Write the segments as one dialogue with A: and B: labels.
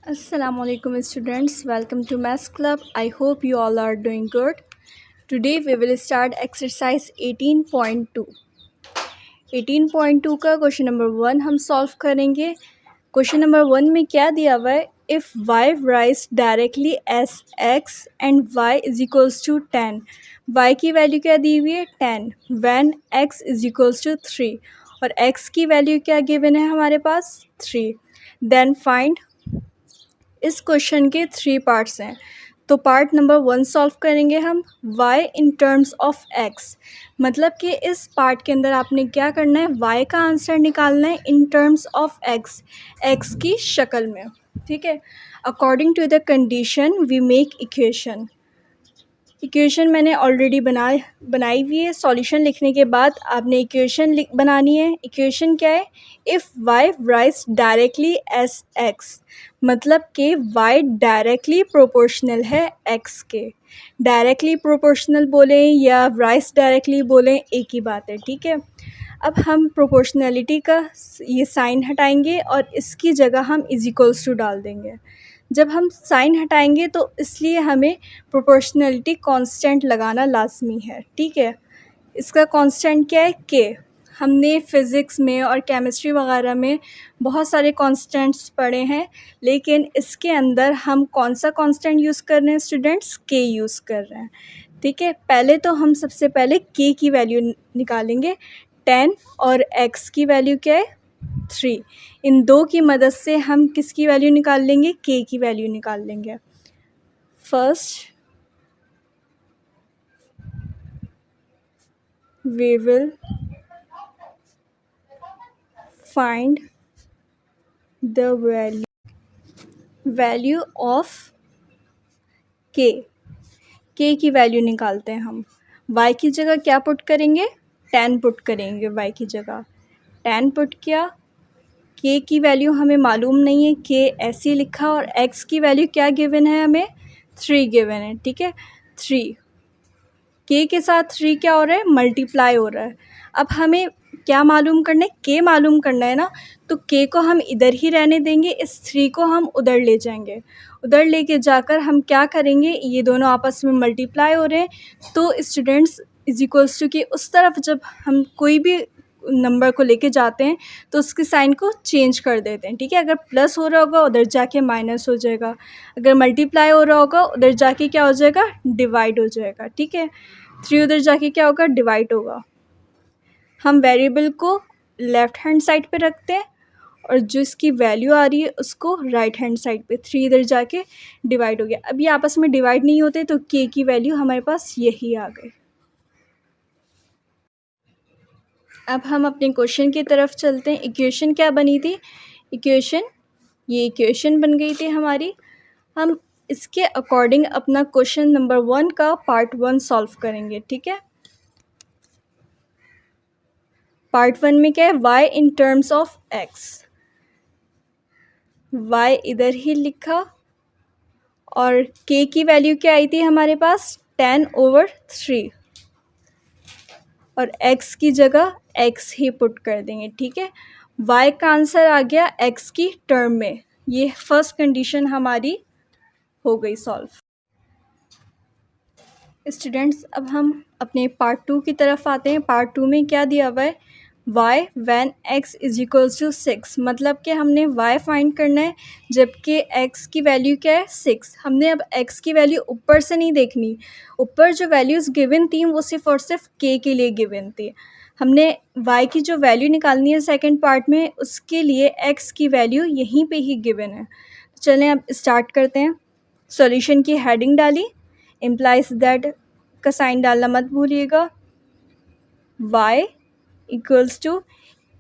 A: Assalamualaikum students, welcome to Maths Club. I hope you all are doing good. Today we will start exercise 18.2. 18.2 का question number 1 हम solve करेंगे। Question number 1 में क्या दिया हुआ है, if y rise directly as x and y is equals to 10, y की value क्या दी हुई है 10, when x is equals to 3 और x की वैल्यू क्या गिवन है हमारे पास 3, देन फाइंड। इस क्वेश्चन के 3 पार्ट्स हैं, तो पार्ट नंबर 1 सॉल्व करेंगे हम y in terms of x, मतलब कि इस पार्ट के अंदर आपने क्या करना है, y का आंसर निकालना है इन टर्म्स ऑफ x की शक्ल में। ठीक है, according to the condition we make equation. Equation मैंने ऑलरेडी बनाई हुई है। सॉल्यूशन लिखने के बाद आपने इक्वेशन बनानी है। इक्वेशन क्या है, if y rise directly as x, मतलब कि y डायरेक्टली प्रोपोर्शनल है x के। डायरेक्टली प्रोपोर्शनल बोलें या राइज डायरेक्टली बोलें, एक ही बात है। ठीक है, अब हम प्रोपोर्शनैलिटी का ये साइन हटाएंगे और इसकी जगह हम इज इक्वल्स टू डाल देंगे। जब हम साइन हटाएंगे तो इसलिए हमें प्रोपोर्शनैलिटी कांस्टेंट लगाना लाजमी है। ठीक है, इसका कांस्टेंट क्या है, के। हमने फ़िज़िक्स में और केमिस्ट्री वगैरह में बहुत सारे कांस्टेंट्स पढ़े हैं, लेकिन इसके अंदर हम कौन सा कांस्टेंट यूज़ कर रहे हैं स्टूडेंट्स, के यूज़ कर रहे हैं। ठीक है, पहले तो हम सबसे पहले के की वैल्यू निकालेंगे 10 और x की वैल्यू क्या है 3। इन दो की मदद से हम किसकी वैल्यू निकाल लेंगे, के की वैल्यू निकाल लेंगे। First we will find the value of K. K की वैल्यू निकालते हैं हम। y की जगह क्या पुट करेंगे, 10 पुट करेंगे। y की जगह 10 पुट किया। के की वैल्यू हमें मालूम नहीं है, के ऐसे लिखा, और x की वैल्यू क्या गिवन है हमें 3 गिवन है। ठीक है, 3 के साथ 3 क्या हो रहा है, मल्टीप्लाई हो रहा है। अब हमें क्या मालूम करना है, के मालूम करना है ना, तो के को हम इधर ही रहने देंगे, इस 3 को हम उधर ले जाएंगे। उधर लेके जाकर हम क्या करेंगे, ये दोनों आपस में मल्टीप्लाई हो रहे हैं, तो स्टूडेंट्स इज इक्वल्स टू कि उस तरफ जब हम कोई भी नंबर को लेके जाते हैं तो उसके साइन को चेंज कर देते हैं। ठीक है, अगर प्लस हो रहा होगा उधर जाके माइनस हो जाएगा, अगर मल्टीप्लाई हो रहा होगा उधर जाके क्या हो जाएगा, डिवाइड हो जाएगा। ठीक है, 3 उधर जाके क्या होगा, डिवाइड होगा। हम वेरिएबल को लेफ़्ट हैंड साइड पे रखते हैं और जो इसकी वैल्यू आ रही है उसको राइट हैंड साइड पे, 3 इधर जाके डिवाइड हो गया। अब ये आपस में डिवाइड नहीं होते तो के की वैल्यू हमारे पास यही आ गई। अब हम अपने क्वेश्चन की तरफ चलते हैं। इक्वेशन क्या बनी थी, ये इक्वेशन बन गई थी हमारी। हम इसके अकॉर्डिंग अपना क्वेश्चन नंबर 1 का पार्ट 1 सॉल्व करेंगे। ठीक है, पार्ट 1 में क्या है, y in terms of x। y इधर ही लिखा और k की वैल्यू क्या आई थी हमारे पास 10/3 और x की जगह x ही पुट कर देंगे। ठीक है, y का आंसर आ गया x की टर्म में। ये फर्स्ट कंडीशन हमारी हो गई सॉल्व। स्टूडेंट्स, अब हम अपने पार्ट 2 की तरफ आते हैं। पार्ट 2 में क्या दिया हुआ है, y when x is equals to 6, मतलब कि हमने y फाइंड करना है जबकि x की वैल्यू क्या है 6। हमने अब x की वैल्यू ऊपर से नहीं देखनी, ऊपर जो वैल्यूज़ गिवन थी वो सिर्फ और सिर्फ k के लिए गिवन थी। हमने y की जो वैल्यू निकालनी है सेकेंड पार्ट में, उसके लिए x की वैल्यू यहीं पे ही गिवन है। तो चलें अब स्टार्ट करते हैं। सॉल्यूशन की हेडिंग डाली, इम्प्लाइज दैट का साइन डालना मत भूलिएगा। y इक्वल्स टू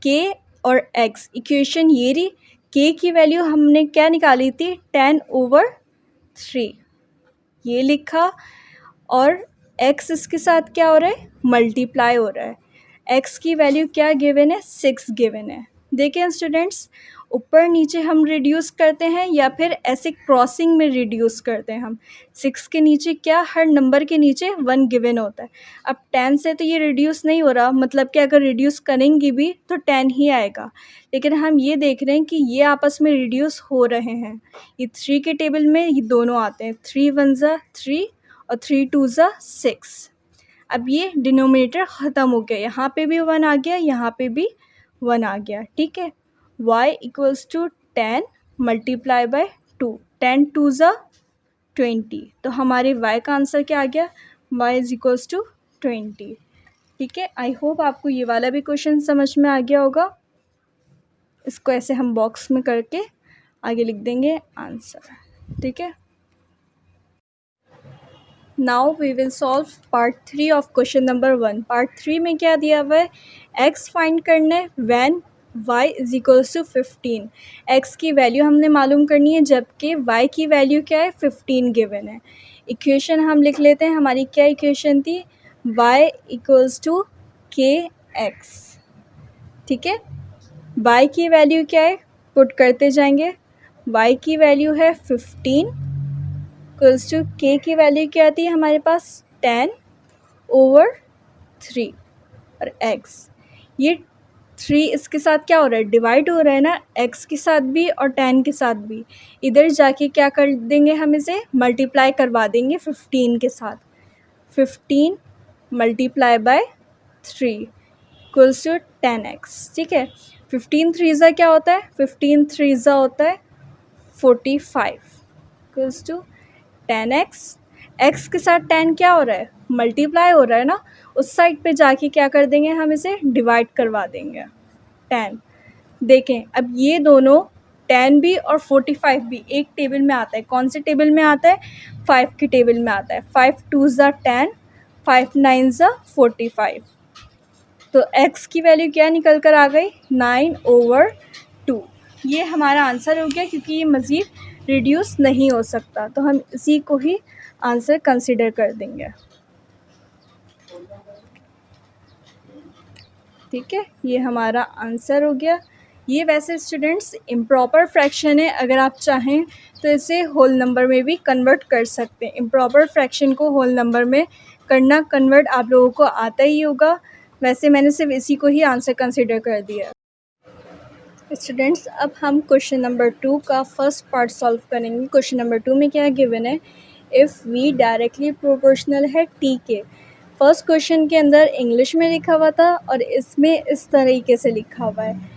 A: के और x, इक्वेशन ये रही। के की वैल्यू हमने क्या निकाली थी 10/3, ये लिखा, और x इसके साथ क्या हो रहा है, मल्टीप्लाई हो रहा है। x की वैल्यू क्या गिवन है 6 गिवन है। देखें स्टूडेंट्स, ऊपर नीचे हम रिड्यूस करते हैं या फिर ऐसे क्रॉसिंग में रिड्यूस करते हैं हम। 6 के नीचे क्या, हर नंबर के नीचे 1 गिवन होता है। अब 10 से तो ये रिड्यूस नहीं हो रहा, मतलब कि अगर रिड्यूस करेंगी भी तो 10 ही आएगा, लेकिन हम ये देख रहे हैं कि ये आपस में रिड्यूस हो रहे हैं। ये 3 के टेबल में ये दोनों आते हैं, 3 1 ज़ा 3 और 3 2 ज़ा 6। अब ये डिनोमिनेटर ख़त्म हो गया, यहाँ पे भी 1 आ गया, यहाँ पे भी 1 आ गया, ठीक है। y equals to 10 multiply by 2, 10 2 ज़ा 20, तो हमारे y का आंसर क्या आ गया, y इज इक्वल्स टू 20, ठीक है। आई होप आपको ये वाला भी क्वेश्चन समझ में आ गया होगा। इसको ऐसे हम बॉक्स में करके आगे लिख देंगे आंसर, ठीक है। Now we will solve part 3 of question number 1। Part 3 में क्या दिया हुआ है, x फाइंड करना है when y is equals to 15। x की वैल्यू हमने मालूम करनी है जबकि y की वैल्यू क्या है, 15 गिवन है। इक्वेशन हम लिख लेते हैं, हमारी क्या इक्वेशन थी, y इक्वल्स टू के एक्स, ठीक है। y की वैल्यू क्या है, पुट करते जाएंगे, y की वैल्यू है 15 इक्वल्स टू के की वैल्यू क्या आती है हमारे पास, 10/3 और x, ये 3 इसके साथ क्या हो रहा है, डिवाइड हो रहा है ना, x के साथ भी और 10 के साथ भी। इधर जाके क्या कर देंगे, हम इसे मल्टीप्लाई करवा देंगे 15 के साथ, 15 multiply by 3 equals to 10x, ठीक है। 15 3 ज़ा क्या होता है, 15 3 ज़ा होता है 45 इक्वल्स टू 10x, x के साथ 10 क्या हो रहा है, मल्टीप्लाई हो रहा है ना, उस साइड पे जाके क्या कर देंगे, हम इसे डिवाइड करवा देंगे 10। देखें अब ये दोनों 10 भी और 45 भी एक टेबल में आता है, कौन से टेबल में आता है, 5 के टेबल में आता है। 5 2 ज़ा 10, 5 9 ज़ा 45, तो x की वैल्यू क्या निकल कर आ गई, 9/2। ये हमारा आंसर हो गया, क्योंकि ये मज़ीद रिड्यूस नहीं हो सकता, तो हम इसी को ही आंसर कंसिडर कर देंगे, ठीक है। ये हमारा आंसर हो गया। ये वैसे स्टूडेंट्स इम्प्रॉपर फ्रैक्शन है, अगर आप चाहें तो इसे होल नंबर में भी कन्वर्ट कर सकते हैं। इम्प्रॉपर फ्रैक्शन को होल नंबर में करना, कन्वर्ट आप लोगों को आता ही होगा, वैसे मैंने सिर्फ इसी को ही आंसर कंसिडर कर दिया। स्टूडेंट्स अब हम क्वेश्चन नंबर 2 का फर्स्ट पार्ट सॉल्व करेंगे। क्वेश्चन नंबर 2 में क्या गिवन है, इफ़ वी डायरेक्टली प्रोपोर्शनल है टी के। फर्स्ट क्वेश्चन के अंदर इंग्लिश में लिखा हुआ था और इसमें इस तरीके से लिखा हुआ है,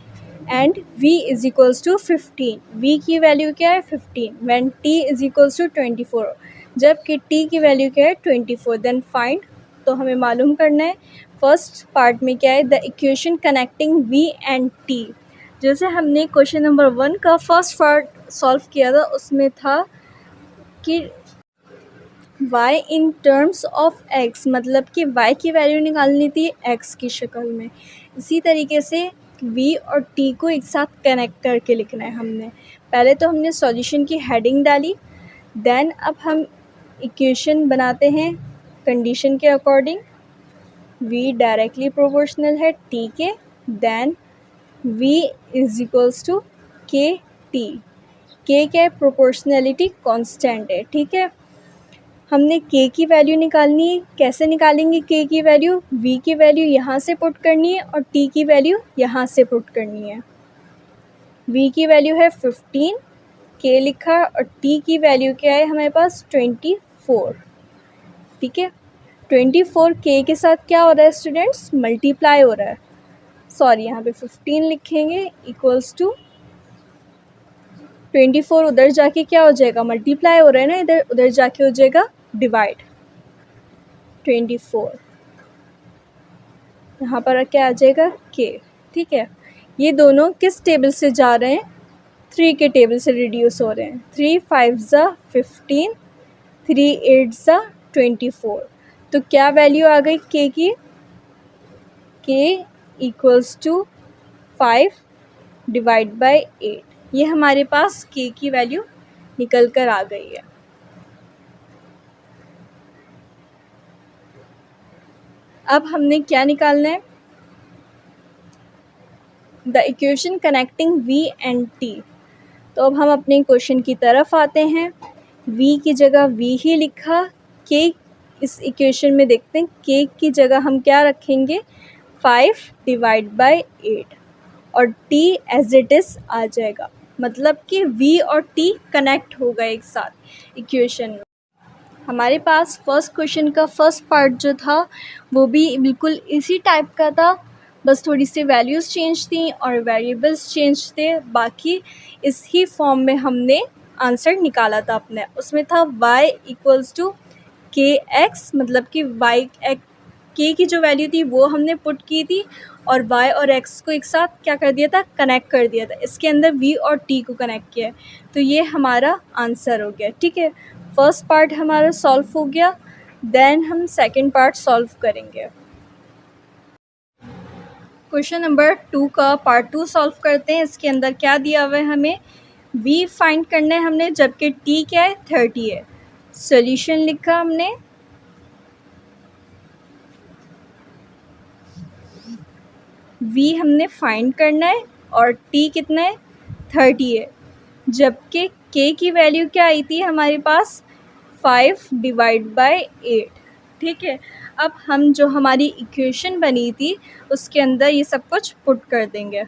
A: and v is equals to 15। v की वैल्यू क्या है, 15, when t is equals to 24, जबकि t की वैल्यू क्या है, 24। देन फाइंड, तो हमें मालूम करना है फर्स्ट पार्ट में क्या है, the equation connecting v and t। जैसे हमने क्वेश्चन नंबर 1 का फर्स्ट पार्ट सॉल्व किया था, उसमें था कि y in terms of x, मतलब कि y की वैल्यू निकालनी थी x की शक्ल में। इसी तरीके से v और t को एक साथ कनेक्ट करके लिखना है हमने। पहले तो हमने सॉल्यूशन की हेडिंग डाली, देन अब हम इक्वेशन बनाते हैं कंडीशन के अकॉर्डिंग। v डायरेक्टली प्रोपोर्शनल है t के, then v is equals to K T. K क्या है, प्रोपोर्शनलिटी कांस्टेंट है, ठीक है। हमने k की वैल्यू निकालनी है, कैसे निकालेंगे k की वैल्यू, v की वैल्यू यहाँ से पुट करनी है और t की वैल्यू यहाँ से पुट करनी है। v की वैल्यू है 15, k लिखा, और t की वैल्यू क्या है हमारे पास, 24, ठीक है। 24 k के साथ क्या हो रहा है स्टूडेंट्स, मल्टीप्लाई हो रहा है, सॉरी यहाँ पे 15 लिखेंगे, इक्वल्स टू 24, उधर जाके क्या हो जाएगा, मल्टीप्लाई हो रहा है ना, इधर उधर जाके हो जाएगा डिवाइड, 24 यहाँ पर क्या आ जाएगा, k, ठीक है। ये दोनों किस टेबल से जा रहे हैं, 3 के टेबल से रिड्यूस हो रहे हैं। 3 5 ज़ा 15, 3 8 ज़ा 24, तो क्या वैल्यू आ गई k की, k equals to 5 divide by 8। ये हमारे पास k की वैल्यू निकल कर आ गई है। अब हमने क्या निकालना है, the equation connecting v and t। तो अब हम अपने क्वेश्चन की तरफ आते हैं। v की जगह v ही लिखा, k इस इक्वेशन में देखते हैं k की जगह हम क्या रखेंगे 5 डिवाइड बाय 8 और t एज इट इज़ आ जाएगा, मतलब कि v और t कनेक्ट हो गए एक साथ इक्वेशन में। हमारे पास फर्स्ट क्वेश्चन का फर्स्ट पार्ट जो था वो भी बिल्कुल इसी टाइप का था, बस थोड़ी सी वैल्यूज़ चेंज थी और वेरिएबल्स चेंज थे, बाकी इस ही फॉर्म में हमने आंसर निकाला था अपने। उसमें था y इक्वल्स टू के एक्स, मतलब कि y के की जो वैल्यू थी वो हमने पुट की थी और y और x को एक साथ क्या कर दिया था, कनेक्ट कर दिया था। इसके अंदर v और t को कनेक्ट किया है, तो ये हमारा आंसर हो गया। ठीक है, फर्स्ट पार्ट हमारा सॉल्व हो गया, देन हम सेकंड पार्ट सॉल्व करेंगे। क्वेश्चन नंबर 2 का पार्ट 2 सॉल्व करते हैं। इसके अंदर क्या दिया हुआ है, हमें v फाइंड करना है हमने, जबकि t क्या है 30 है। सॉल्यूशन लिखा हमने, v हमने फाइंड करना है और t कितना है 30 है, जबकि k की वैल्यू क्या आई थी हमारे पास 5 डिवाइड बाय 8। ठीक है, अब हम जो हमारी इक्वेशन बनी थी उसके अंदर ये सब कुछ पुट कर देंगे।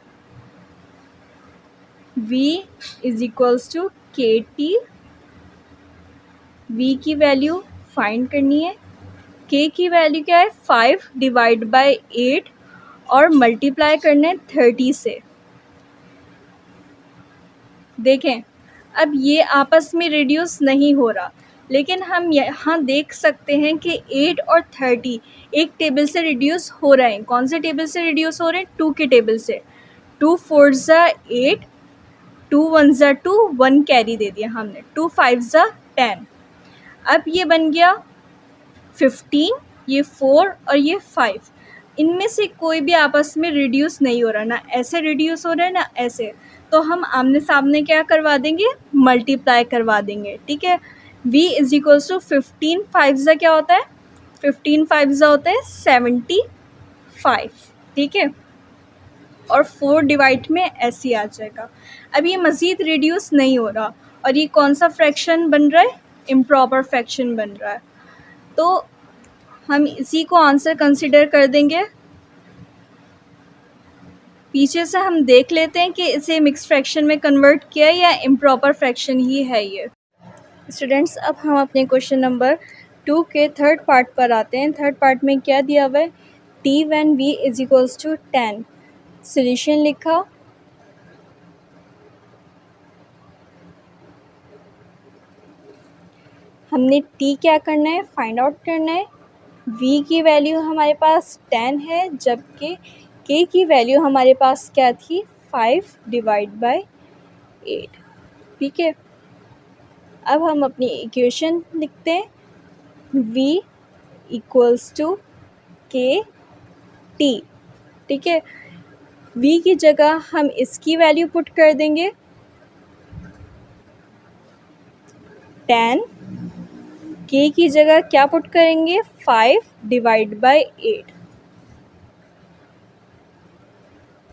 A: v is equals to K T, v की वैल्यू फाइंड करनी है, k की वैल्यू क्या है 5 डिवाइड बाय 8 और मल्टीप्लाई करना है 30 से। देखें, अब ये आपस में रिड्यूस नहीं हो रहा, लेकिन हम यहाँ देख सकते हैं कि 8 और 30 एक टेबल से रिड्यूस हो रहे हैं। कौन से टेबल से रिड्यूस हो रहे हैं, 2 के टेबल से। 2 4 ज़ा 8, 2 1 ज़ा 2, 1 कैरी दे दिया हमने, 2 5 ज़ा 10। अब ये बन गया 15, ये 4 और ये 5। इनमें से कोई भी आपस में रिड्यूस नहीं हो रहा, ना ऐसे रिड्यूस हो रहा है ना ऐसे, तो हम आमने सामने क्या करवा देंगे, मल्टीप्लाई करवा देंगे। ठीक है, v इज इक्वल्स टू 15 5 ज़ा क्या होता है, 15 5 ज़ा होता है 75। ठीक है, और 4 डिवाइड में ऐसे आ जाएगा। अब ये मज़ीद रिड्यूस नहीं हो रहा, और ये कौन सा फ्रैक्शन बन रहा है, इम्प्रॉपर फ्रैक्शन बन रहा है, तो हम इसी को आंसर कंसिडर कर देंगे। पीछे से हम देख लेते हैं कि इसे मिक्स फ्रैक्शन में कन्वर्ट किया है या इम्प्रॉपर फ्रैक्शन ही है ये। स्टूडेंट्स, अब हम अपने क्वेश्चन नंबर 2 के थर्ड पार्ट पर आते हैं। थर्ड पार्ट में क्या दिया हुआ है, t when v is equals to 10। Solution लिखा, हमने t क्या करना है, फाइंड आउट करना है। v की वैल्यू हमारे पास 10 है, जबकि k की वैल्यू हमारे पास क्या थी 5 डिवाइड बाय 8। ठीक है, अब हम अपनी इक्वेशन लिखते हैं, v equals to K T. ठीक है, v की जगह हम इसकी वैल्यू पुट कर देंगे 10, k की जगह क्या पुट करेंगे 5 डिवाइड बाय 8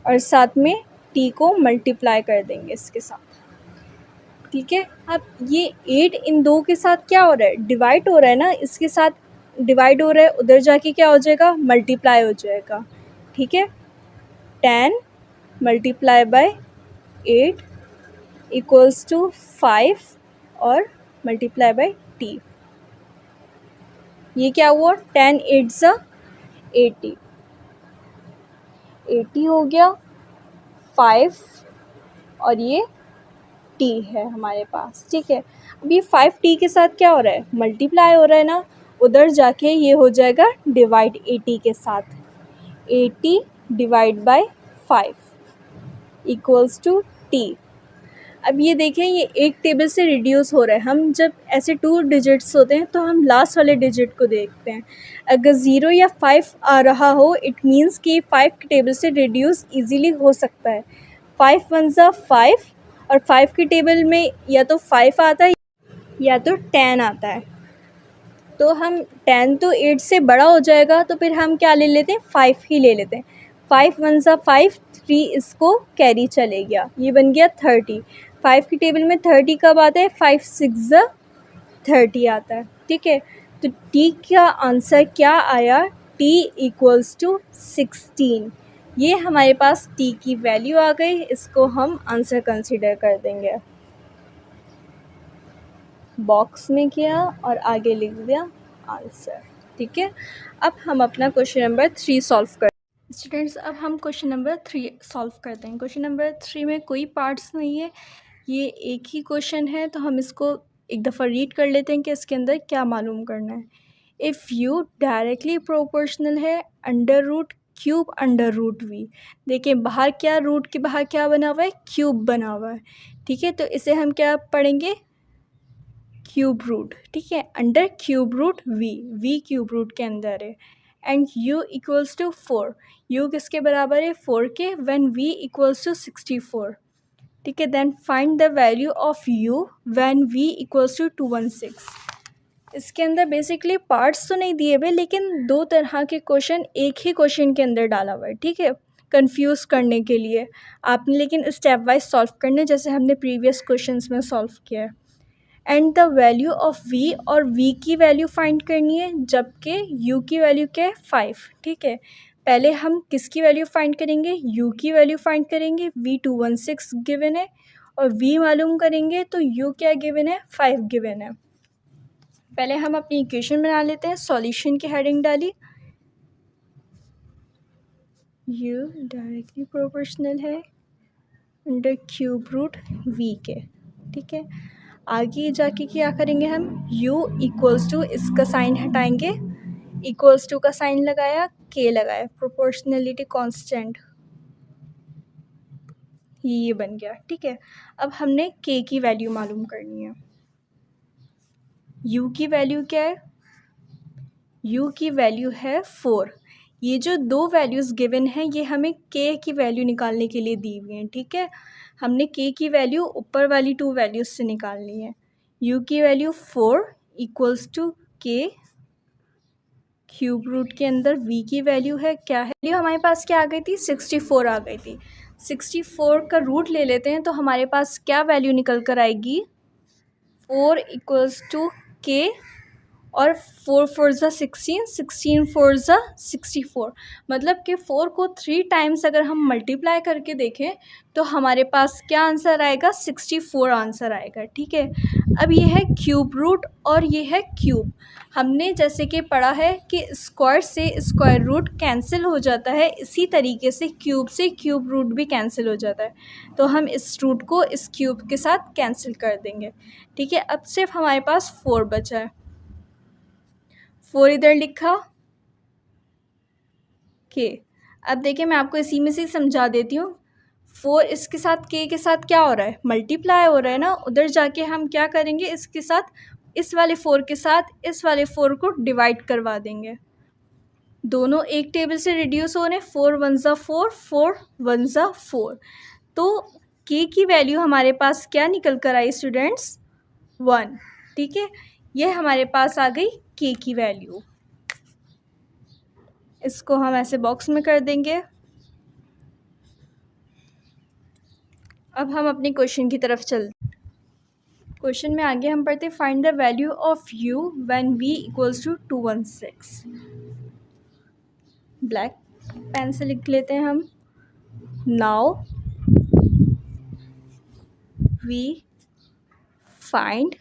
A: और साथ में t को मल्टीप्लाई कर देंगे इसके साथ। ठीक है, अब ये 8 इन दो के साथ क्या हो रहा है, डिवाइड हो रहा है ना, इसके साथ डिवाइड हो रहा है, उधर जाके क्या हो जाएगा, मल्टीप्लाई हो जाएगा। ठीक है, 10 मल्टीप्लाई बाय 8 इक्वल्स टू 5 और मल्टीप्लाई बाय t। ये क्या हुआ, 10 8 ज़ा 80, 80 हो गया 5 और ये t है हमारे पास। ठीक है, अब ये 5t के साथ क्या हो रहा है, मल्टीप्लाई हो रहा है ना, उधर जाके ये हो जाएगा डिवाइड 80 के साथ। 80 divide by 5 equals to t। अब ये देखें, ये एक टेबल से रिड्यूस हो रहा है। हम जब ऐसे 2 डिजिट्स होते हैं तो हम लास्ट वाले डिजिट को देखते हैं। अगर 0 या 5 आ रहा हो, इट मीन्स कि 5 के टेबल से रिड्यूस इजीली हो सकता है। 5 1 ज़ा 5 और 5 के टेबल में या तो 5 आता है या तो 10 आता है, तो हम 10 तो 8 से बड़ा हो जाएगा, तो फिर हम क्या ले लेते हैं, 5 ही ले लेते हैं। 5 वन ज़ा 5, 3 इसको कैरी चले गया, ये बन गया 30। 5 की टेबल में 30 कब आता है? 5 6 ज़ा 30 आता है, ठीक है। तो टी का आंसर क्या आया? T equals to 16। ये हमारे पास टी की वैल्यू आ गई, इसको हम आंसर कंसिडर कर देंगे। बॉक्स में किया और आगे लिख दिया आंसर, ठीक है। अब हम अपना क्वेश्चन नंबर 3 सॉल्व कर स्टूडेंट्स, अब हम क्वेश्चन नंबर 3 सॉल्व करते हैं। क्वेश्चन नंबर 3 में कोई पार्ट्स नहीं है, ये एक ही क्वेश्चन है, तो हम इसको एक दफ़ा रीड कर लेते हैं कि इसके अंदर क्या मालूम करना है। इफ़ यू डायरेक्टली प्रोपोर्शनल है under root cube under root V. देखिए बाहर क्या, रूट के बाहर क्या बना हुआ है? क्यूब बना हुआ है, ठीक है। तो इसे हम क्या पढ़ेंगे? क्यूब रूट, ठीक है। Under cube root V cube root के अंदर है। And u equals to 4, u किसके बराबर है? 4 के। व्हेन v इक्वल्स टू 64, ठीक है। Then find the value of u when v equals to 216। इसके अंदर बेसिकली पार्ट्स तो नहीं दिए हुए, लेकिन दो तरह के क्वेश्चन एक ही क्वेश्चन के अंदर डाला हुआ है, ठीक है, कंफ्यूज करने के लिए। आपने लेकिन स्टेप वाइज सॉल्व करने, जैसे हमने प्रीवियस क्वेश्चंस में सॉल्व किया है। And the value of v, और v की वैल्यू फाइंड करनी है, जबकि u की वैल्यू क्या है? 5, ठीक है। पहले हम किसकी वैल्यू फाइंड करेंगे? u की वैल्यू फाइंड करेंगे। v 216 गिवन है और v मालूम करेंगे, तो u क्या गिवन है? 5 गिवन है। पहले हम अपनी इक्वेशन बना लेते हैं। सॉल्यूशन की हेडिंग डाली, u डायरेक्टली प्रोपोर्शनल है अंडर क्यूब रूट v के, ठीक है। आगे जाके क्या करेंगे हम? u इक्वल्स टू, इसका साइन हटाएंगे, इक्वल्स टू का साइन लगाया, k लगाया, प्रोपोर्शनलिटी कांस्टेंट, ये बन गया, ठीक है। अब हमने k की वैल्यू मालूम करनी है। u की वैल्यू क्या है? u की वैल्यू है 4। ये जो दो वैल्यूज़ गिवन हैं, ये हमें k की वैल्यू निकालने के लिए दी हुई हैं, ठीक है। हमने k की वैल्यू ऊपर वाली टू वैल्यूज़ से निकालनी है। u की value 4 equals to k cube root के अंदर v की वैल्यू है, क्या है? वैल्यू हमारे पास क्या आ गई थी? 64 आ गई थी। 64 का रूट ले लेते हैं, तो हमारे पास क्या वैल्यू निकल कर आएगी? 4 इक्वल्स टू k, और 4 4 ज़ा 16, 16 4 ज़ा 64। मतलब कि 4 को 3 टाइम्स अगर हम मल्टीप्लाई करके देखें, तो हमारे पास क्या आंसर आएगा? 64 आंसर आएगा, ठीक है। अब ये है क्यूब रूट और ये है क्यूब। हमने जैसे कि पढ़ा है कि स्क्वायर से स्क्वायर रूट कैंसिल हो जाता है, इसी तरीके से क्यूब से क्यूब रूट भी कैंसिल हो जाता है। तो हम इस रूट को इस क्यूब के साथ कैंसिल कर देंगे, ठीक है। अब सिर्फ हमारे पास 4 बचा है। 4 इधर लिखा, के। अब देखिए मैं आपको इसी में से समझा देती हूँ। 4 इसके साथ के के साथ क्या हो रहा है? मल्टीप्लाई हो रहा है ना। उधर जाके हम क्या करेंगे? इसके साथ, इस वाले 4 के साथ इस वाले 4 को डिवाइड करवा देंगे। दोनों एक टेबल से रिड्यूस हो रहे हैं। 4 1 ज़ा 4, 4 1 ज़ा 4। तो के की वैल्यू हमारे पास क्या निकल कर आई स्टूडेंट्स? 1, ठीक है। ये हमारे पास आ गई के की वैल्यू। इसको हम ऐसे बॉक्स में कर देंगे। अब हम अपने क्वेश्चन की तरफ चलते। क्वेश्चन में आगे हम पढ़ते find the value of u when v equals to 216। Black pen से लिख लेते हैं हम। Now we find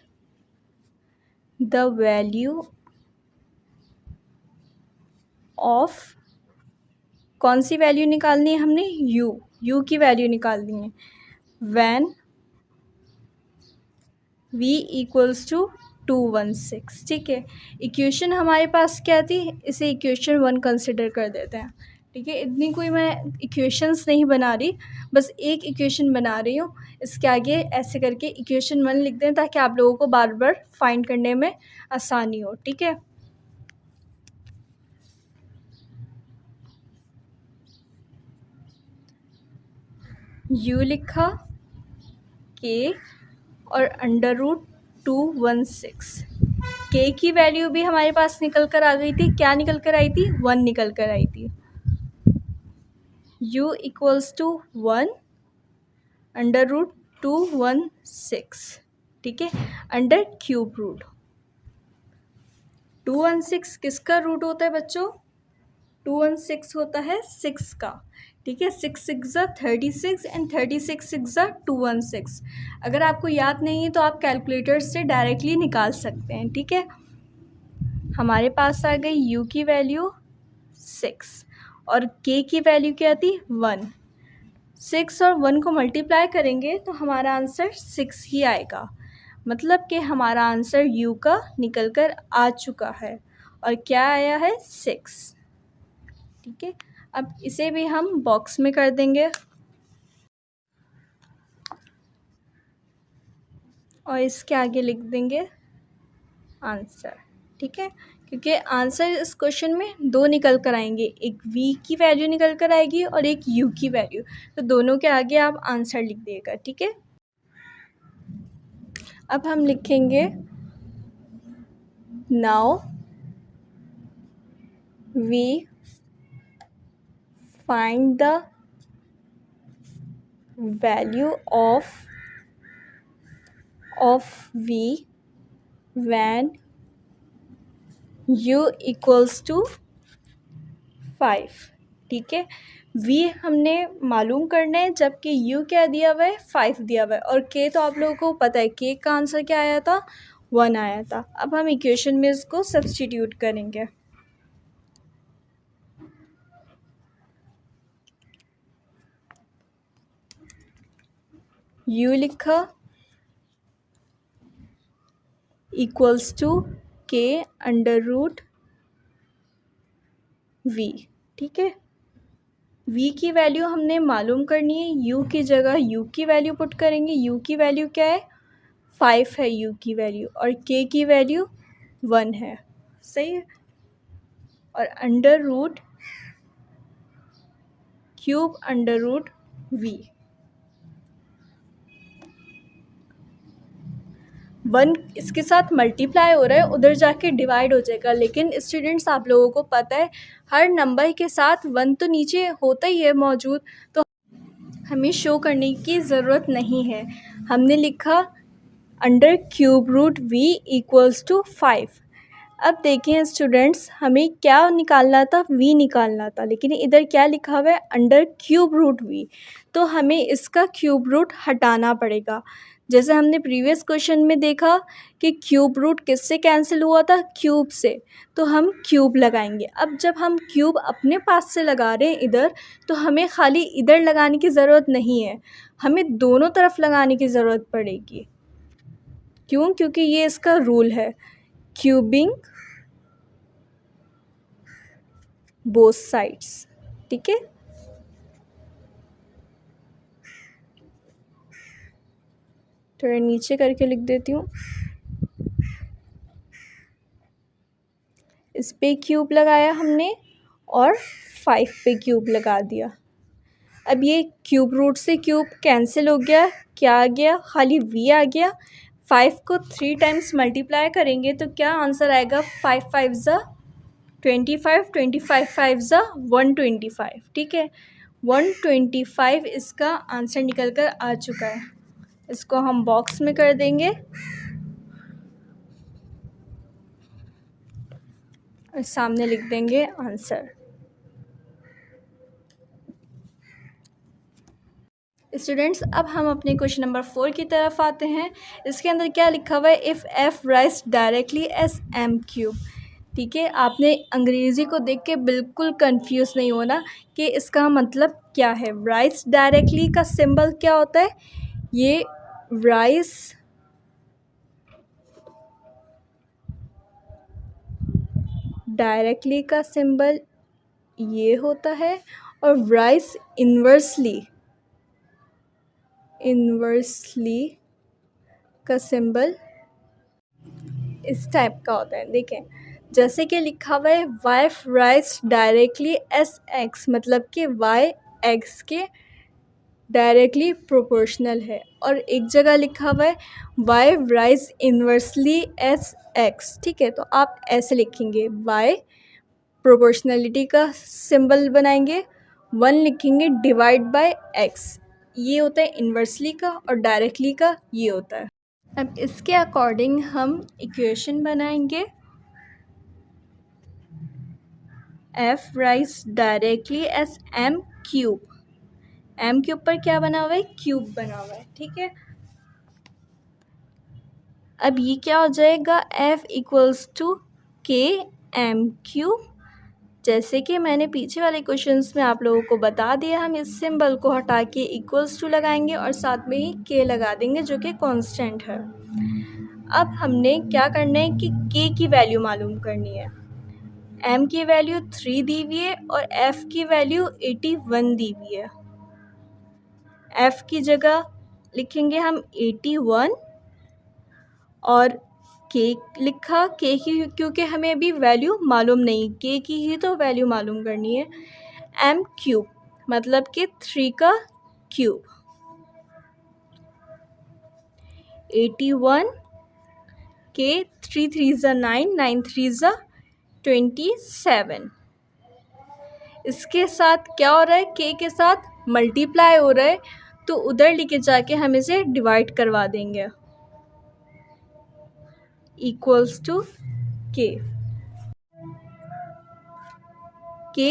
A: the value of, कौन सी वैल्यू निकालनी है हमने? u की वैल्यू निकालनी है। व्हेन v इक्वल्स टू 216, ठीक है। इक्वेशन हमारे पास क्या थी? इसे इक्वेशन 1 कंसिडर कर देते हैं, ठीक है। इतनी कोई मैं इक्वेशंस नहीं बना रही, बस एक इक्वेशन बना रही हूँ। इसके आगे ऐसे करके इक्वेशन 1 लिख दें, ताकि आप लोगों को बार बार फाइंड करने में आसानी हो, ठीक है। u लिखा, k और अंडर रूट 216। के की वैल्यू भी हमारे पास निकल कर आ गई थी। क्या निकल कर आई थी? 1 निकल कर आई थी। u इक्वल्स टू 1/√216, ठीक है, अंडर क्यूब रूट। 216 किसका रूट होता है बच्चों? 216 होता है 6 का, ठीक है। 6 6 36 एंड 36 6 216। अगर आपको याद नहीं है तो आप कैलकुलेटर से डायरेक्टली निकाल सकते हैं, ठीक है। हमारे पास आ गई u की वैल्यू 6 और k की वैल्यू क्या थी 1। 6 और 1 को मल्टीप्लाई करेंगे तो हमारा आंसर 6 ही आएगा, मतलब कि हमारा आंसर u का निकल कर आ चुका है और क्या आया है 6, ठीक है। अब इसे भी हम बॉक्स में कर देंगे और इसके आगे लिख देंगे आंसर, ठीक है। क्योंकि आंसर इस क्वेश्चन में दो निकल कर आएंगे, एक v की वैल्यू निकल कर आएगी और एक u की वैल्यू, तो दोनों के आगे आप आंसर लिख देगा, ठीक है। अब हम लिखेंगे now we find the value of v when u equals to 5, ठीक है। v हमने मालूम करना है, जबकि u क्या दिया हुआ है 5 दिया हुआ है, और k तो आप लोगों को पता है k का आंसर क्या आया था 1 आया था। अब हम इक्वेशन में इसको सब्स्टिट्यूट करेंगे। u लिखा equals to k under root v, ठीक है। v की वैल्यू हमने मालूम करनी है, u की जगह u की वैल्यू पुट करेंगे। u की वैल्यू क्या है 5 है u की वैल्यू, और k की वैल्यू 1 है, सही है। और under root cube under root v, 1 इसके साथ मल्टीप्लाई हो रहा है, उधर जाके डिवाइड हो जाएगा। लेकिन स्टूडेंट्स आप लोगों को पता है हर नंबर के साथ 1 तो नीचे होता ही है मौजूद, तो हमें शो करने की ज़रूरत नहीं है। हमने लिखा under cube root v equals to 5। अब देखें स्टूडेंट्स, हमें क्या निकालना था v निकालना था, लेकिन इधर क्या लिखा हुआ है अंडर क्यूब रूट v, तो हमें इसका क्यूब रूट हटाना पड़ेगा। जैसे हमने प्रीवियस क्वेश्चन में देखा कि क्यूब रूट किससे कैंसिल हुआ था क्यूब से, तो हम क्यूब लगाएंगे। अब जब हम क्यूब अपने पास से लगा रहे हैं इधर, तो हमें खाली इधर लगाने की ज़रूरत नहीं है, हमें दोनों तरफ लगाने की ज़रूरत पड़ेगी। क्यों? क्योंकि ये इसका रूल है, क्यूबिंग बोथ साइड्स, ठीक है। थोड़ा नीचे करके लिख देती हूँ। इस पे क्यूब लगाया हमने और 5 पे क्यूब लगा दिया। अब ये क्यूब रूट से क्यूब कैंसिल हो गया, क्या आ गया खाली v आ गया। 5 को 3 टाइम्स मल्टीप्लाई करेंगे तो क्या आंसर आएगा 5 5 ज़ा 25, 25 5 ज़ा 125, ठीक है। 125 इसका आंसर निकल कर आ चुका है। इसको हम बॉक्स में कर देंगे और सामने लिख देंगे आंसर। स्टूडेंट्स, अब हम अपने क्वेश्चन नंबर 4 की तरफ आते हैं। इसके अंदर क्या लिखा हुआ है, if f rise directly S m cube, ठीक है। आपने अंग्रेज़ी को देख के बिल्कुल कंफ्यूज नहीं होना कि इसका मतलब क्या है। राइज डायरेक्टली का सिंबल क्या होता है, ये राइज डायरेक्टली का सिंबल ये होता है, और राइज इन्वर्सली का सिंबल इस टाइप का होता है। देखें, जैसे कि लिखा हुआ है y rise directly S x, मतलब कि y x के डायरेक्टली प्रोपोर्शनल है, और एक जगह लिखा हुआ है y rise inversely S x, ठीक है। तो आप ऐसे लिखेंगे y प्रोपोर्शनलिटी का सिंबल बनाएंगे, 1 लिखेंगे डिवाइड बाय x, ये होता है इन्वर्सली का, और डायरेक्टली का ये होता है। अब इसके अकॉर्डिंग हम इक्वेशन बनाएंगे। f rise directly S m cube, m के ऊपर क्या बना हुआ है, क्यूब बना हुआ है, ठीक है। अब ये क्या हो जाएगा, f इक्वल्स टू के एम क्यूब। जैसे कि मैंने पीछे वाले क्वेश्चंस में आप लोगों को बता दिया, हम इस सिंबल को हटा के इक्वल्स टू लगाएंगे और साथ में ही के लगा देंगे जो कि कांस्टेंट है। अब हमने क्या करना है कि के की वैल्यू मालूम करनी है। m की वैल्यू 3 दी हुई है और f की वैल्यू 81 दी हुई है। f की जगह लिखेंगे हम 81 और के लिखा, के की क्योंकि हमें अभी वैल्यू मालूम नहीं, के की ही तो वैल्यू मालूम करनी है। m क्यूब मतलब कि 3 का क्यूब, 81 के 3 3 ज़ा 9, 9 3 ज़ा 27। इसके साथ क्या हो रहा है, के के साथ मल्टीप्लाई हो रहा है, तो उधर लेके जाके हम इसे डिवाइड करवा देंगे, इक्वल्स टू के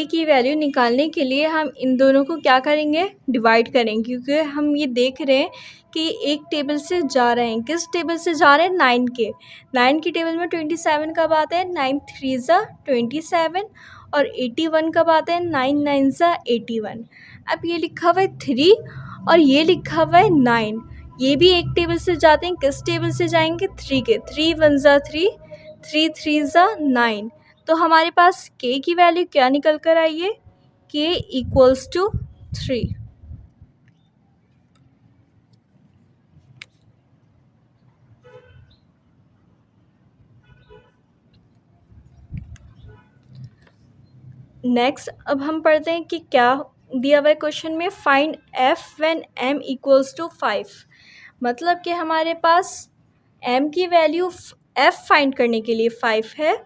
A: की वैल्यू निकालने के लिए हम इन दोनों को क्या करेंगे, डिवाइड करेंगे, क्योंकि हम ये देख रहे हैं कि एक टेबल से जा रहे हैं। किस टेबल से जा रहे हैं, 9 के। 9 की टेबल में 27 कब आता है, 9 3 ज़ा 27, और 81 कब आता है, 9 9 ज़ा 81। अब ये लिखा हुआ है 3 और ये लिखा हुआ है 9, ये भी एक टेबल से जाते हैं। किस टेबल से जाएंगे, 3 के। 3 1 ज़ा 3, 3 3 ज़ा 9, तो हमारे पास k की वैल्यू क्या निकल कर आई है, k इक्वल्स टू 3। नेक्स्ट अब हम पढ़ते हैं कि क्या दिया हुआ है क्वेश्चन में, find f when m equals to 5। मतलब कि हमारे पास m की वैल्यू f फाइंड करने के लिए 5 है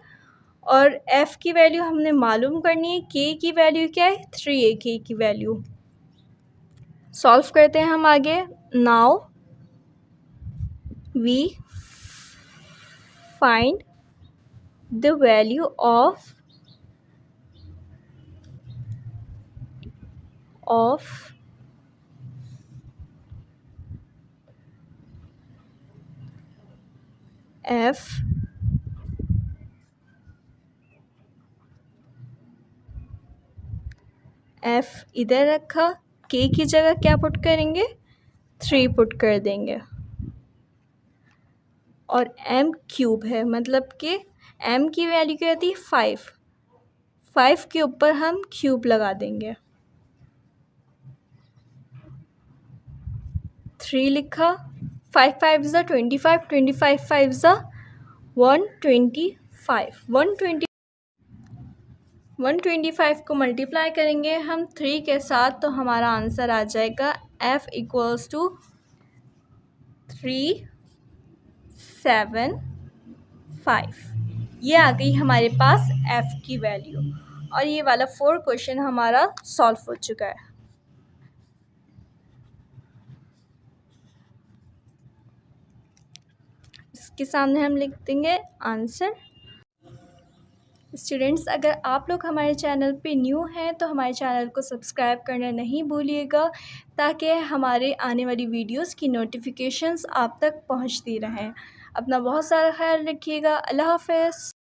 A: और f की वैल्यू हमने मालूम करनी है, k की वैल्यू क्या है, 3 है k की वैल्यू। सॉल्व करते हैं हम आगे। Now we find the value of f इधर रखा, k की जगह क्या पुट करेंगे, 3 पुट कर देंगे, और m क्यूब है मतलब कि m की वैल्यू क्या होती है, 5। 5 के ऊपर हम क्यूब लगा देंगे, 3 लिखा, 5 5 ज़ा 25, 25 5 ज़ा 125, 125 को मल्टीप्लाई करेंगे हम 3 के साथ, तो हमारा आंसर आ जाएगा f इक्वल्स टू 375। ये आ गई हमारे पास f की वैल्यू, और ये वाला 4 क्वेश्चन हमारा सॉल्व हो चुका है। इसके सामने हम लिख देंगे आंसर। स्टूडेंट्स, अगर आप लोग हमारे चैनल पे न्यू हैं तो हमारे चैनल को सब्सक्राइब करना नहीं भूलिएगा, ताकि हमारे आने वाली वीडियोस की नोटिफिकेशंस आप तक पहुंचती रहें। अपना बहुत सारा ख्याल रखिएगा। अल्लाह हाफ़िज़।